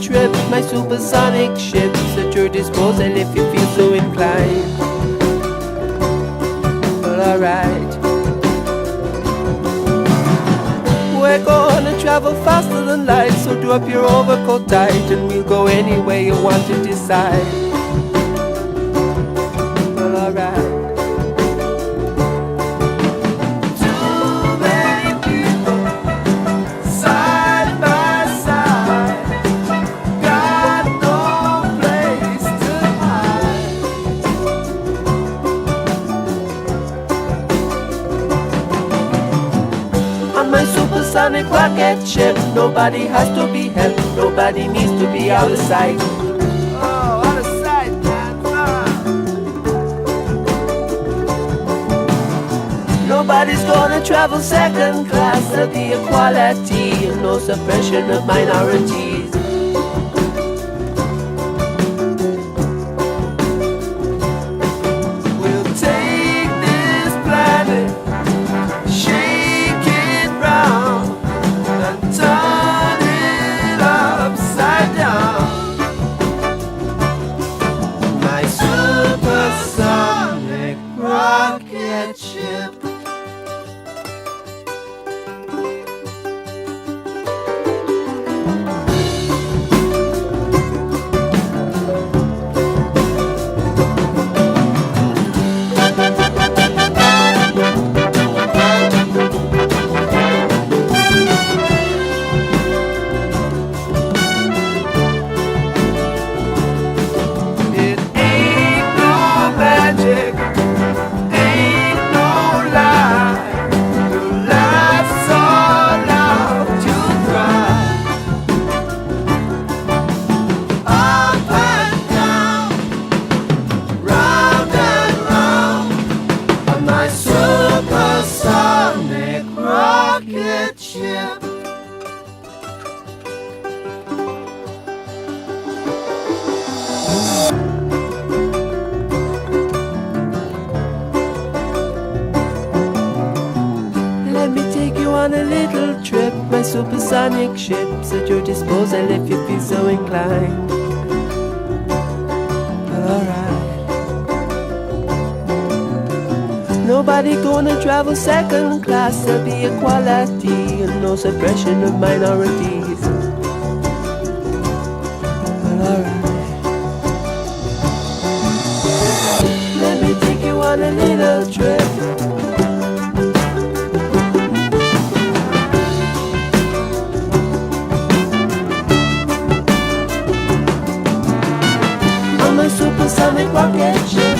trip, my supersonic ship's at your disposal if you feel so inclined. Well, alright. We're gonna travel faster than light, so do up your overcoat tight, and we'll go anywhere you want to decide. Well, alright. My supersonic rocket ship, nobody has to be helped, nobody needs to be out of sight. Oh, out of sight, man. Nobody's gonna travel second class, there'll be equality and no suppression of minorities. We'll take this planet, rocket ship. It ain't no magic. Supersonic rocket ship. Let me take you on a little trip. My supersonic ship's at your disposal if you feel so inclined. Alright. Nobody gonna travel second class, there'll be equality and no suppression of minorities. Well, alright. Let me take you on a little trip. On my supersonic rocket ship.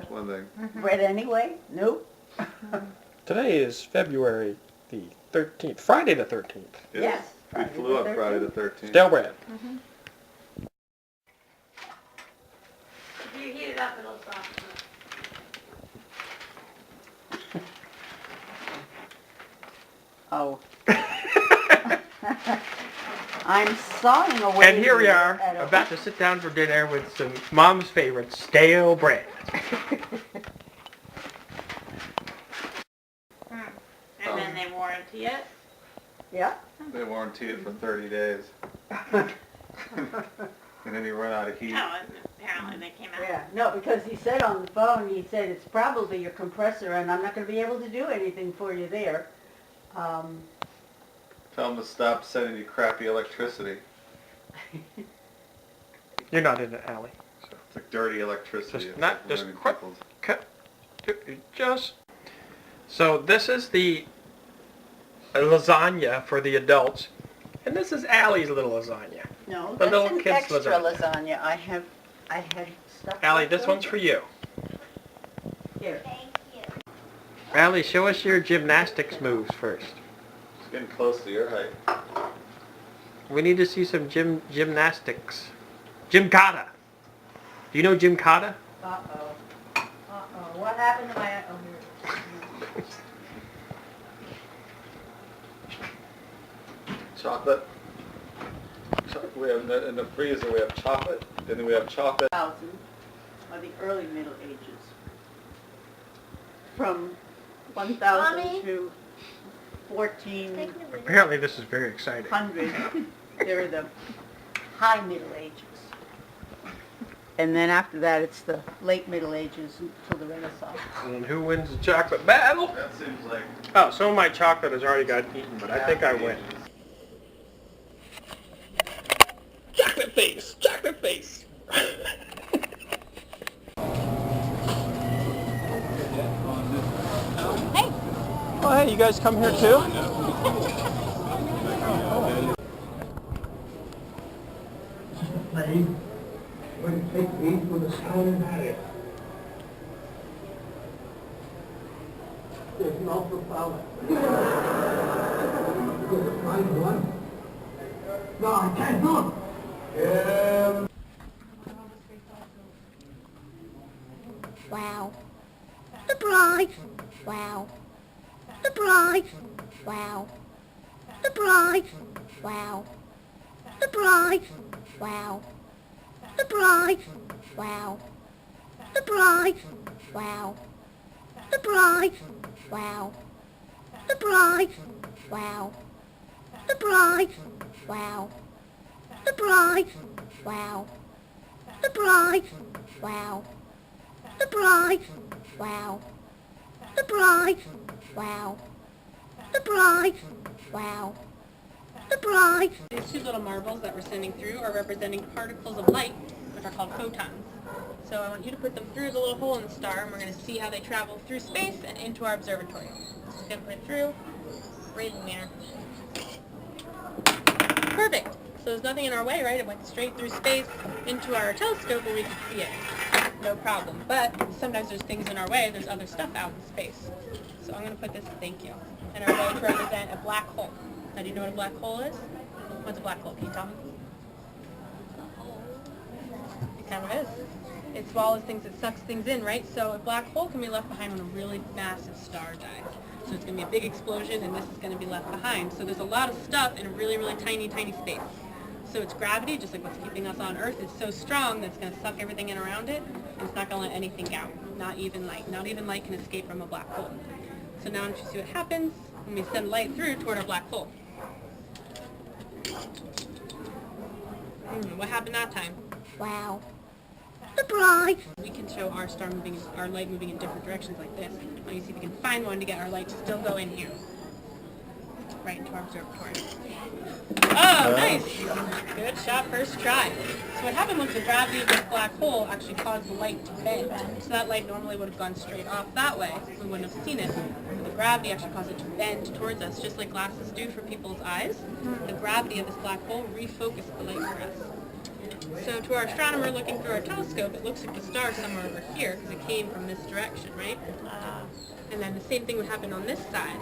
One thing. Read anyway? Nope. Today is February the 13th, Friday the 13th. Yes. We flew up Friday the 13th. Stale bread. If you heat it up, it'll soften. Oh. I'm sawing away. And here we are, at a- about to sit down for dinner with some mom's favorite, stale bread. And then they warranty it. Yeah. They warranty it for 30 days. And then you run out of heat. No, and apparently they came out. Yeah. No, because he said on the phone, he said it's probably your compressor, and I'm not going to be able to do anything for you there. Tell them to stop sending you crappy electricity. You're not in it, Allie. So it's like dirty electricity. Just not, It's just ruining quick, people's- just. So this is the lasagna for the adults, and this is Allie's little lasagna. No, The that's little an kid's extra lasagna. lasagna. I had stuff. Allie, left this one's over. for you. Here. Allie, show us your gymnastics moves first. It's getting close to your height. We need to see some gymnastics. Gymkata. Do you know Gymkata? Uh-oh. Uh-oh. What happened to my... Oh, here it is. Chocolate. We have in the freezer. We have chocolate. Then we have chocolate. 1,000. or the early Middle Ages. From 1000 Mommy? to 1400. Apparently this is very exciting. They're the High Middle Ages. And then after that, it's the late Middle Ages until the Renaissance. And who wins the chocolate battle? That seems like... Oh, some of my chocolate has already got eaten, but I think I win. Chocolate face! Chocolate face! Hey! Oh, hey, you guys come here too? Play. When you take these with a stone and barrier. There's no power. Find one. No, I can't do it. Wow. Surprise! Wow. Surprise! Wow. Surprise! Wow. Surprise! Wow. Surprise! Wow. Surprise! Wow. Surprise! Wow. Surprise! Wow. Surprise! Wow. Surprise! Wow. Surprise! Wow. Surprise! Wow. Surprise! Wow. Surprise! Wow. Surprise! These two little marbles that we're sending through are representing particles of light, which are called photons. So I want you to put them through the little hole in the star, and we're going to see how they travel through space and into our observatory. Just going to put it through, right in there. Perfect! So there's nothing in our way, right? It went straight through space into our telescope where we could see it. No problem. But sometimes there's things in our way. There's other stuff out in space. So I'm going to put this, thank you, in our way to represent a black hole. Now, do you know what a black hole is? What's a black hole? Can you tell me? It kind of is. It swallows things, it sucks things in, right? So a black hole can be left behind when a really massive star dies. So it's going to be a big explosion, and this is going to be left behind. So there's a lot of stuff in a really, really tiny, tiny space. So its gravity, just like what's keeping us on Earth, is so strong that it's going to suck everything in around it, and it's not going to let anything out. Not even light. Not even light can escape from a black hole. So now if you see what happens when we send light through toward our black hole. What happened that time? Wow. Surprise! We can show our star moving, our light moving in different directions like this. Let me see if we can find one to get our light to still go in here. Right into our observatory. Oh, nice! Good shot, first try. So what happened was the gravity of this black hole actually caused the light to bend. So that light normally would have gone straight off that way. We wouldn't have seen it. But the gravity actually caused it to bend towards us, just like glasses do for people's eyes. The gravity of this black hole refocused the light for us. So to our astronomer looking through our telescope, it looks like the star somewhere over here because it came from this direction, right? And then the same thing would happen on this side.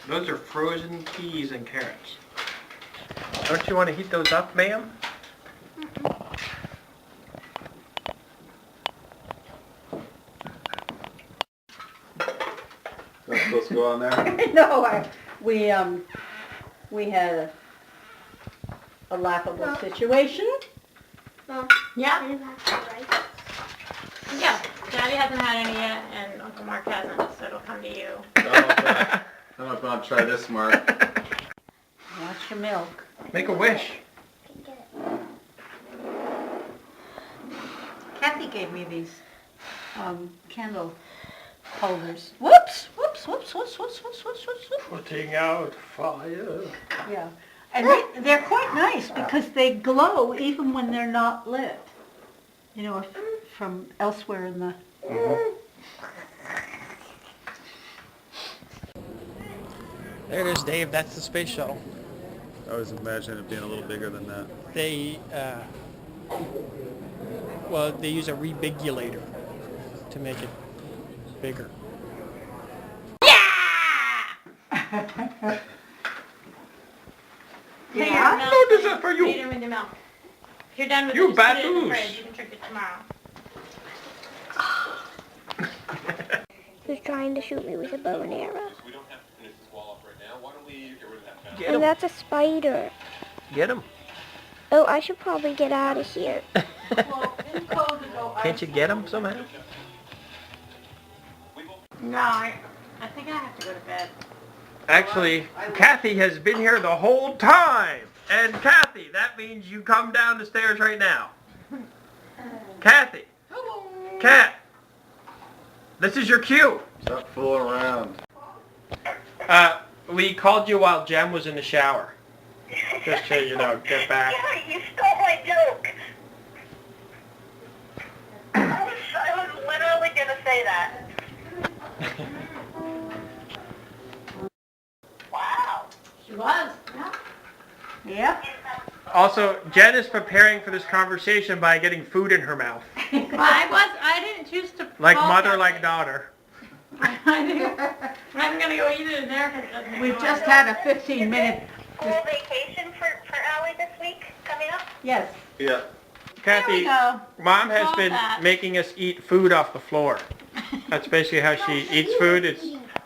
Those are frozen peas and carrots. Don't you want to heat those up, ma'am? That's supposed to go on there? No, we had a laughable situation. Yeah? Yeah. Daddy hasn't had any yet, and Uncle Mark hasn't, so it'll come to you. I don't know if I'll try this, Mark. Watch your milk. Make a wish. Kathy gave me these candle holders. Whoops! Whoops! Whoops! Whoops! Whoops! Whoops! Whoops! Whoops! Whoops! Putting out fire. Yeah, and they're quite nice because they glow even when they're not lit. You know, from elsewhere in the. There it is, Dave. That's the space shuttle. I always imagine it being a little bigger than that. They, well, they use a rebigulator to make it bigger. Yeah. No, this is for you. Feed him with the milk. If you're done with You it, just put it in the bad fridge. news. You can drink it tomorrow. Who's trying to shoot me with a bow and arrow? We don't have to finish this wall up right now. Why don't we get rid of that fence? Get And him. that's a spider. Get him. Oh, I should probably get out of here. Can't you get them somehow? No, I think I have to go to bed. Actually, Kathy has been here the whole time. And Kathy, that means you come down the stairs right now. Kathy. Hello. Kat. This is your cue. Stop fooling around. We called you while Jem was in the shower. Just so you know, get back. Yeah, you stole my joke. I was literally gonna say that. Wow. She was. Yep. Also, Jen is preparing for this conversation by getting food in her mouth. I didn't choose to. Like call mother, that. like daughter. I'm gonna go eat it in there. 'Cause it doesn't make We've no just sense. had a 15-minute. Full vacation for Allie this week coming up? Yes. Yeah. Kathy, There Mom has Call been that. making us eat food off the floor. That's basically how she eats food.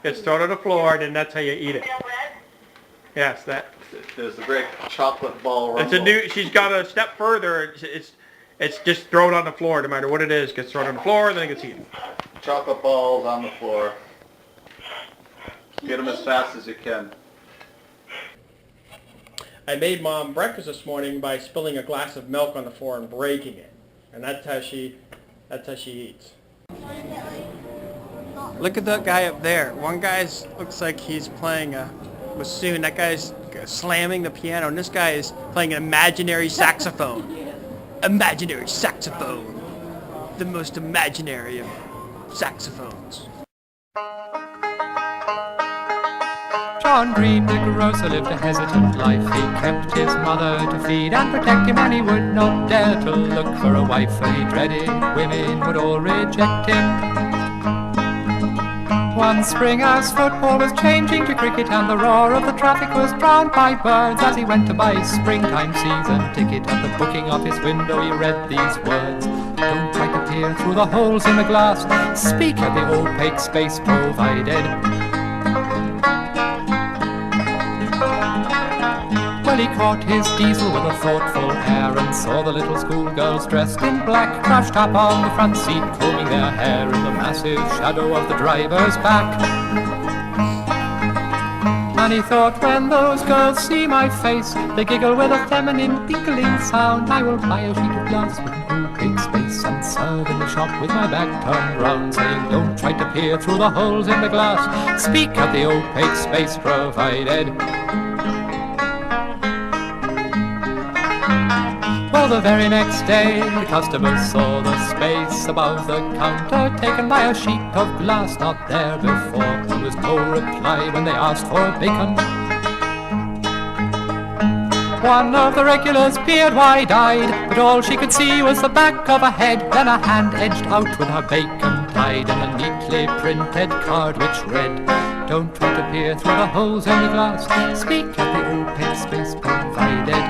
It's thrown on the floor, and that's how you eat it. Pale red? Yes, that. There's the great chocolate ball rumble. It's a new. She's got a step further. It's just thrown on the floor. No matter what it is, gets thrown on the floor, and then it gets eaten. Chocolate balls on the floor. Get them as fast as you can. I made Mom breakfast this morning by spilling a glass of milk on the floor and breaking it, and that's how she eats. Look at that guy up there. One guy looks like he's playing a bassoon. That guy's slamming the piano, and this guy is playing an imaginary saxophone. Imaginary saxophone. The most imaginary of saxophones. John Green, the grocer, lived a hesitant life. He kept his mother to feed and protect him, and he would not dare to look for a wife, for he dreaded women would all reject him. One spring as football was changing to cricket, and the roar of the traffic was drowned by birds, as he went to buy his springtime season ticket. At the booking office window he read these words: don't try to peer through the holes in the glass, speak at the opaque space provided. Well, he caught his diesel with a thoughtful air, and saw the little schoolgirls dressed in black crushed up on the front seat, combing their hair in the massive shadow of the driver's back. And he thought, when those girls see my face, they giggle with a feminine tinkling sound. I will buy a sheet of glass with an opaque space, and serve in the shop with my back turned round, saying, don't try to peer through the holes in the glass, speak at the opaque space provided. Well, the very next day, the customers saw the space above the counter taken by a sheet of glass not there before. There was no reply when they asked for bacon. One of the regulars peered wide-eyed, but all she could see was the back of a head. Then a hand edged out with her bacon tied, and a neatly printed card which read, don't try to peer through the holes in the glass, speak at the opaque space provided.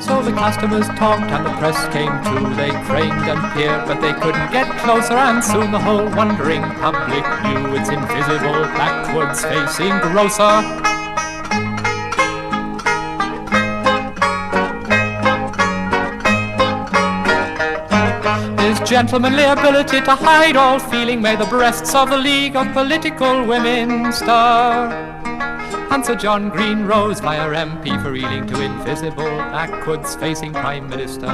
So the customers talked and the press came too. They craned and peered, but they couldn't get closer, and soon the whole wondering public knew it's invisible, backwards facing Grocer. His gentlemanly ability to hide all feeling made the breasts of the League of Political Women stir. And Sir John Green rose via MP for Ealing to invisible, backwards-facing Prime Minister,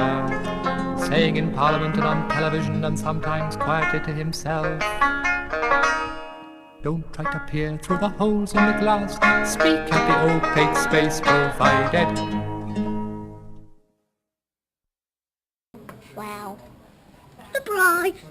saying in Parliament and on television and sometimes quietly to himself, don't try to peer through the holes in the glass, speak at the opaque space provided. Wow. Surprise!